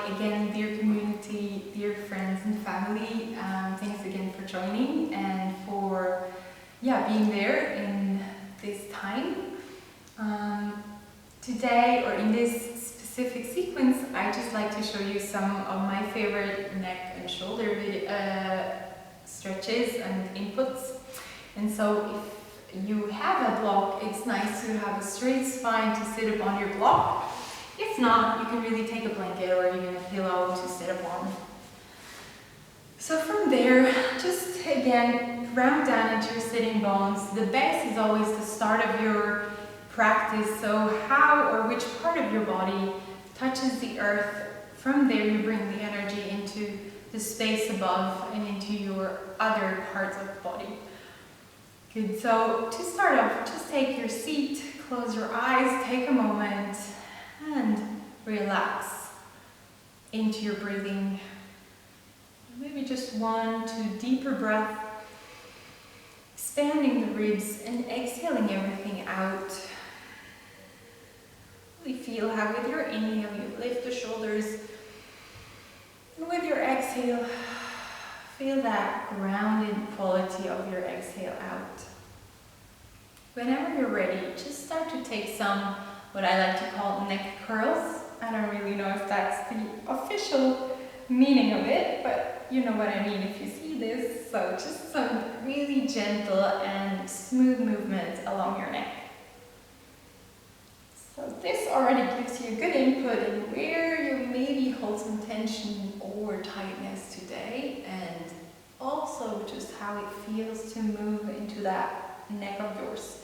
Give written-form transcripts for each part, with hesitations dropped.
again, dear community, dear friends and family. Thanks again for joining and for being there in this time. Today, or in this specific sequence, I just like to show you some of my favorite neck and shoulder stretches and inputs. And so if you have a block, it's nice to have a straight spine to sit up on your block. If not, you can really take a blanket or even a pillow to sit up on. So from there, just again, round down into your sitting bones. The base is always the start of your practice, so how or which part of your body touches the earth. From there you bring the energy into the space above and into your other parts of the body. Good, so to start off, just take your seat, close your eyes, take a moment and relax into your breathing. Maybe just 1, 2 deeper breath, expanding the ribs and exhaling everything out. Really feel how with your inhale you lift the shoulders, and with your exhale, feel that grounded quality of your exhale out. Whenever you're ready, just start to take some, what I like to call neck curls. I don't really know if that's the official meaning of it, but you know what I mean if you see this. So just some really gentle and smooth movements along your neck. So this already gives you a good input in where you maybe hold some tension or tightness today, and also just how it feels to move into that neck of yours.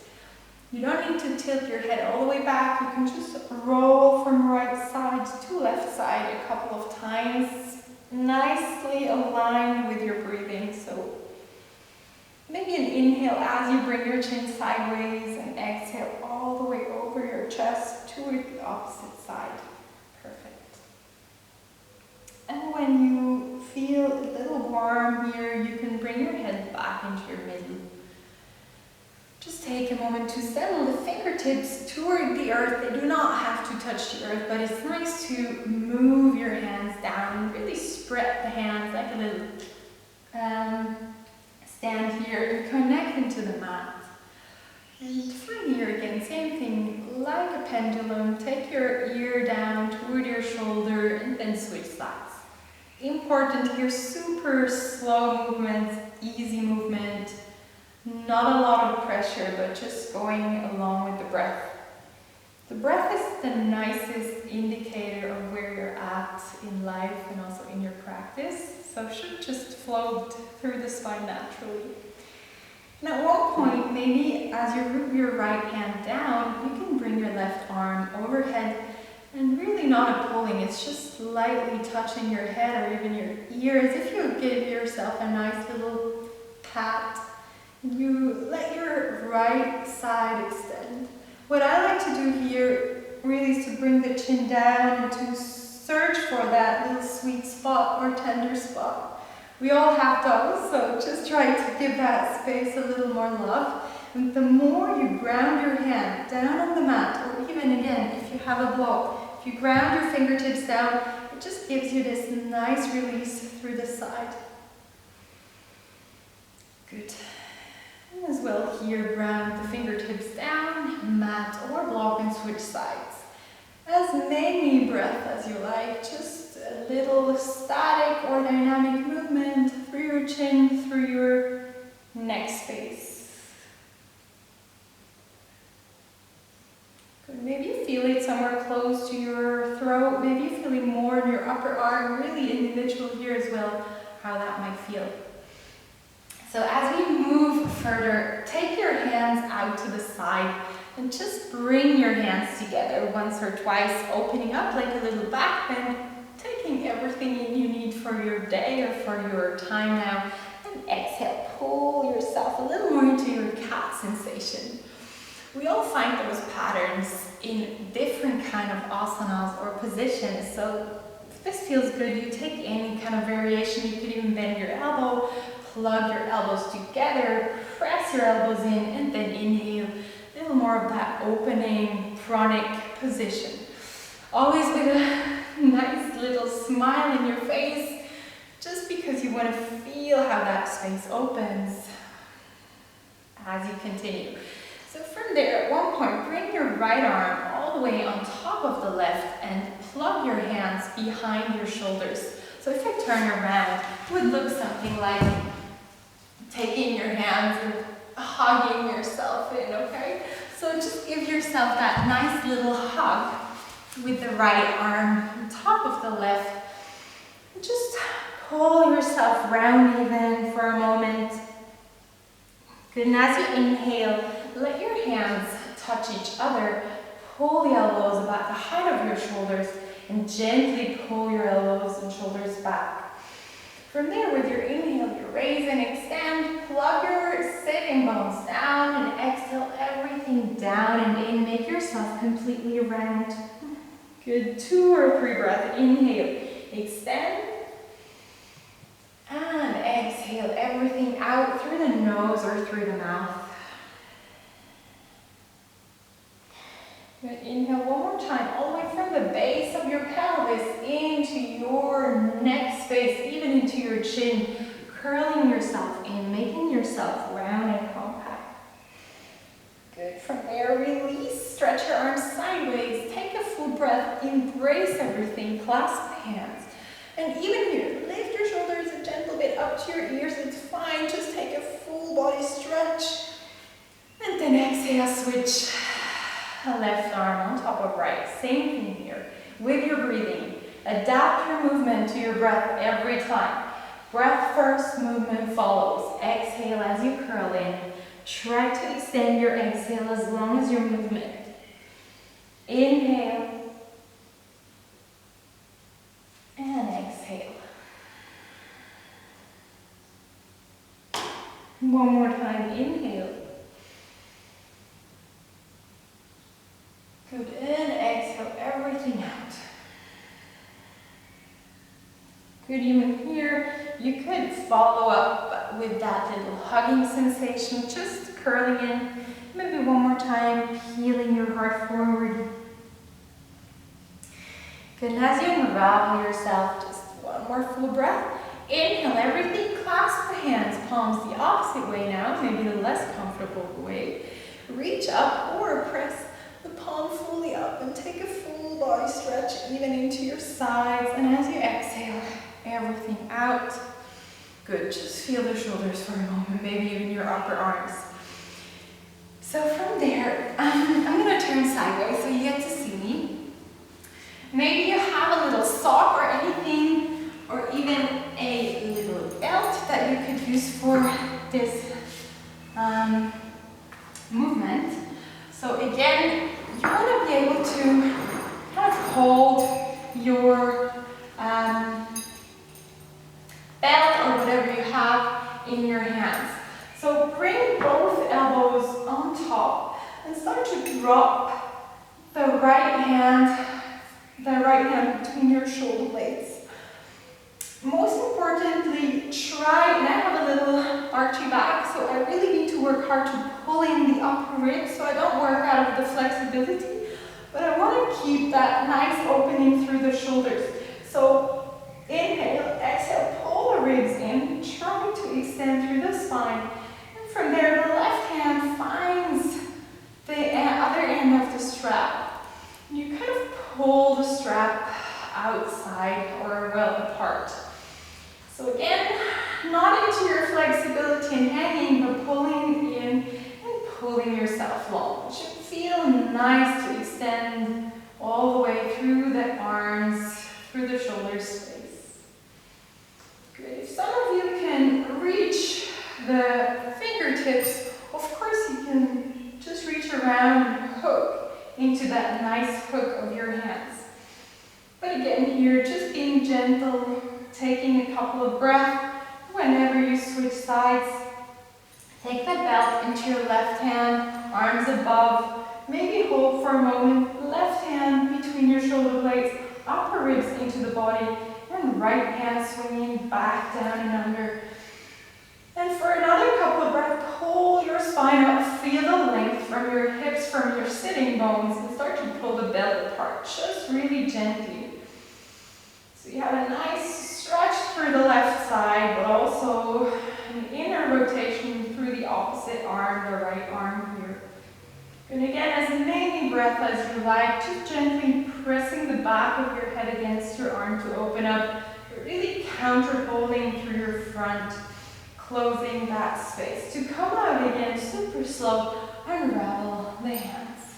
You don't need to tilt your head all the way back. You can just roll from right side to left side a couple of times, nicely aligned with your breathing. So maybe an inhale as you bring your chin sideways and exhale all the way over your chest toward the opposite side. Perfect. And when you feel a little warm here, you can bring your head back into your middle. Just take a moment to settle the fingertips toward the earth. They do not have to touch the earth, but it's nice to move your hands down, really spread the hands like a little stand here and connect into the mat. And from here again, same thing, like a pendulum, take your ear down toward your shoulder and then switch sides. Important here, super slow movements, easy movement. Not a lot of pressure, but just going along with the breath. The breath is the nicest indicator of where you're at in life and also in your practice, so it should just flow through the spine naturally. And at one point, maybe as you root your right hand down, you can bring your left arm overhead, and really not a pulling, it's just lightly touching your head or even your ear, as if you give yourself a nice little pat. You let your right side extend. What I like to do here really is to bring the chin down and to search for that little sweet spot or tender spot. We all have those, so just try to give that space a little more love. And the more you ground your hand down on the mat, or even again, if you have a block, if you ground your fingertips down, it just gives you this nice release through the side. Good. As well here, ground the fingertips down, mat or block, and switch sides. As many breath as you like, just a little static or dynamic movement through your chin, through your neck space. Good. Maybe you feel it somewhere close to your throat, maybe you feel it more in your upper arm, really individual here as well, how that might feel. So as we move further, take your hands out to the side and just bring your hands together once or twice, opening up like a little back bend, taking everything in you need for your day or for your time now, and exhale, pull yourself a little more into your cat sensation. We all find those patterns in different kind of asanas or positions, so if this feels good, you take any kind of variation. You could even bend your elbow, plug your elbows together, press your elbows in, and then inhale. A little more of that opening pranic position. Always with a nice little smile in your face, just because you want to feel how that space opens as you continue. So from there, at one point, bring your right arm all the way on top of the left and plug your hands behind your shoulders. So if I turn around, it would look something like taking your hands and hugging yourself in, okay? So just give yourself that nice little hug with the right arm on top of the left. Just pull yourself round even for a moment. Good, and as you inhale, let your hands touch each other. Pull the elbows about the height of your shoulders and gently pull your elbows and shoulders back. From there, with your inhale, you raise and extend. Plug your sitting bones down and exhale everything down and in. Make yourself completely round. Good, 2 or 3 breaths. Inhale, extend. And exhale everything out through the nose or through the mouth. Good. Inhale one more time, all the way from the base of your pelvis into your neck space, even into your chin, curling yourself in, making yourself round and compact. Good. From there, release, stretch your arms sideways, take a full breath, embrace everything, clasp the hands. And even here, lift your shoulders a gentle bit up to your ears, it's fine, just take a full body stretch. And then exhale, switch left arm on top of right. Same thing here. With your breathing, adapt your movement to your breath every time. Breath first, movement follows. Exhale as you curl in. Try to extend your exhale as long as your movement. Inhale. And exhale. One more time, inhale. Good, in, exhale everything out. Good, even here, you could follow up with that little hugging sensation, just curling in. Maybe one more time, peeling your heart forward. Good, and as you unravel yourself, just one more full breath. Inhale everything, clasp the hands, palms the opposite way now, maybe the less comfortable way. Reach up or press the palm fully up and take a full body stretch even into your sides. And as you exhale everything out, good, just feel the shoulders for a moment, maybe even your upper arms. So from there, I'm going to turn sideways so you get to see me. Maybe you have a little sock or anything, or even a little belt that you could use for this movement. So again, you want to be able to kind of hold your belt or whatever you have in your hands. So bring both elbows on top and start to drop the right hand between your shoulder blades. Most importantly, try, and I have a little archy back, so I really need to work hard to pull in the upper ribs so I don't work out of the flexibility, but I want to keep that nice opening through the shoulders. So inhale, exhale, pull the ribs in, try to extend through the spine, and from there the left hand finds the other end of the strap. You kind of pull the strap outside or well apart. So again, not into your flexibility and hanging, but pulling in and pulling yourself long. It should feel nice to extend all the way through the arms, through the shoulder space. Good. If some of you can reach the fingertips, of course you can just reach around and hook into that nice hook of your hands. But again here, just being gentle, taking a couple of breaths. Whenever you switch sides, take that belt into your left hand, arms above, maybe hold for a moment, left hand between your shoulder blades, upper ribs into the body, and right hand swinging back down and under. And for another couple of breaths, pull your spine up, feel the length from your hips, from your sitting bones, and start to pull the belt apart, just really gently. a nice stretch through the left side, but also an inner rotation through the opposite arm, the right arm here. And again, as many breaths as you like, just gently pressing the back of your head against your arm to open up, really counter-holding through your front, closing that space. To come out again, super slow, unravel the hands.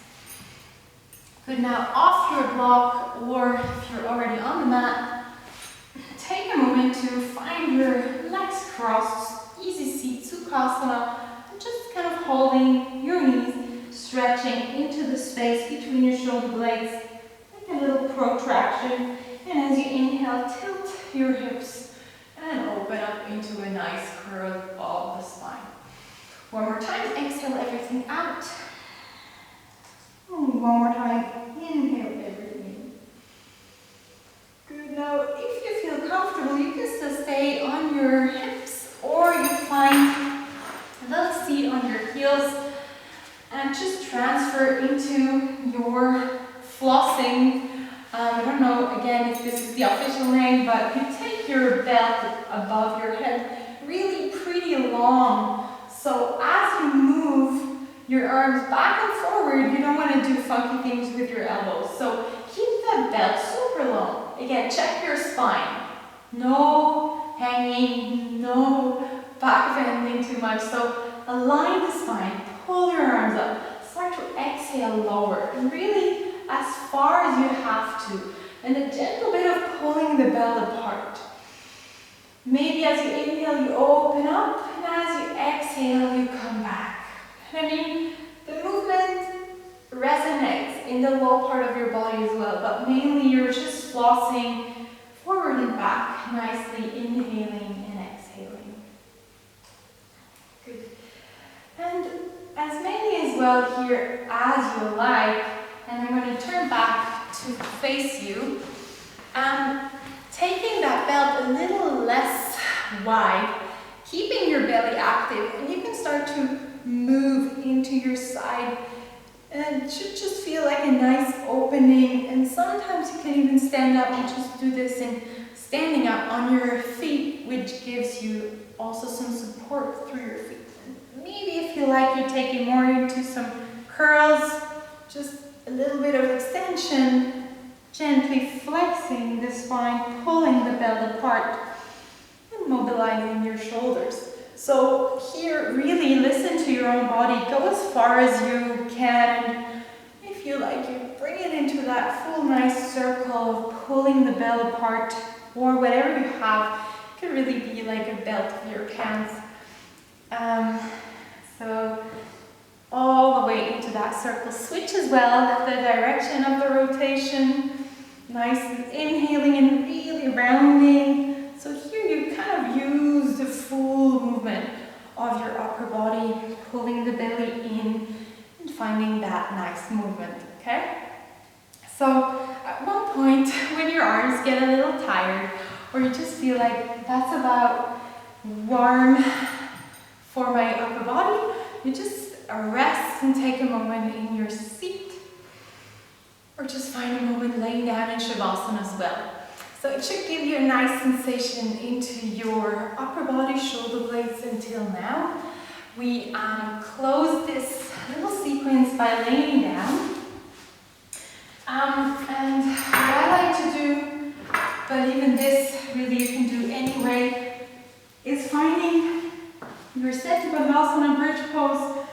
Good, now off your block, or if you're already on the mat, take a moment to find your legs crossed, easy seat, Sukhasana, and just kind of holding your knees, stretching into the space between your shoulder blades, like a little protraction, and as you inhale, tilt your hips and open up into a nice curl of the spine. One more time, exhale everything out. And one more time, inhale everything. Good, now if you feel comfortable, you can still stay on your hips, or you find a little seat on your heels and just transfer into your flossing. I don't know, again, if this is the official name, but you take your belt above your head, really pretty long. So as you move your arms back and forward, you don't want to do funky things with your elbows. So keep that belt super long. Again, check your spine. No hanging, no back bending too much. So align the spine, pull your arms up, start to exhale lower, and really as far as you have to, and a gentle bit of pulling the belt apart. Maybe as you inhale, you open up, and as you exhale, you come back. I mean, the movement resonates in the low part of your body as well, but mainly you're just flossing forward and back, nicely inhaling and exhaling. Good. And as many as well here as you like, and I'm going to turn back to face you. Taking that belt a little less wide, keeping your belly active, and you can start to move into your side, and it should just feel like a nice opening. And sometimes you can even stand up and just do this in standing up on your feet, which gives you also some support through your feet. And maybe if you like, you take it more into some curls, just a little bit of extension, gently flexing the spine, pulling the belt apart, and mobilizing your shoulders. So here, really listen to your own body. Go as far as you can. If you like, you bring it into that full nice circle of pulling the belt apart, or whatever you have. It could really be like a belt of your pants. So all the way into that circle. Switch as well, the direction of the rotation. Nice and inhaling and really rounding. So here you kind of use the full movement of your upper body, pulling the belly in and finding that nice movement, okay? So at one point, when your arms get a little tired, or you just feel like that's about warm for my upper body, you just rest and take a moment in your seat, or just find a moment laying down in Shavasana as well. So it should give you a nice sensation into your upper body, shoulder blades until now. We close this little sequence by laying down. And what I like to do, but even this really you can do anyway, is finding your Setu Padmasana bridge pose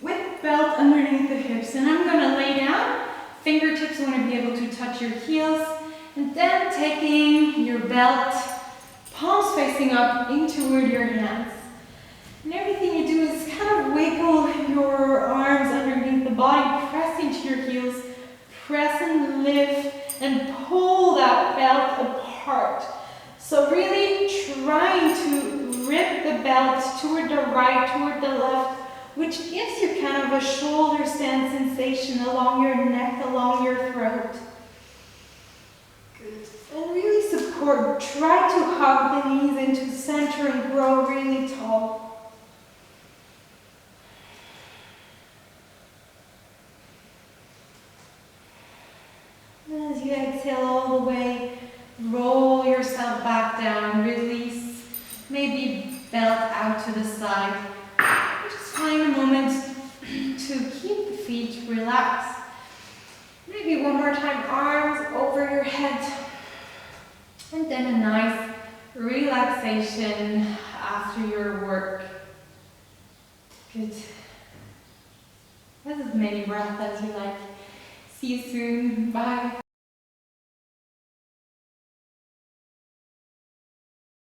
with belt underneath the hips. And I'm going to lay down. Fingertips want to be able to touch your heels. And then taking your belt, palms facing up in toward your hands. And everything you do is kind of wiggle your arms underneath the body, press into your heels, press and lift, and pull that belt apart. So really trying to rip the belt toward the right, toward the left, which gives you kind of a shoulder stand sensation along your neck, along your throat. Good. And really support. Try to hug the knees into center and grow really tall. As you exhale all the way, roll your down, release, maybe belt out to the side. Just find a moment to keep the feet relaxed. Maybe one more time, arms over your head. And then a nice relaxation after your work. Good. This is as many breaths as you like. See you soon. Bye.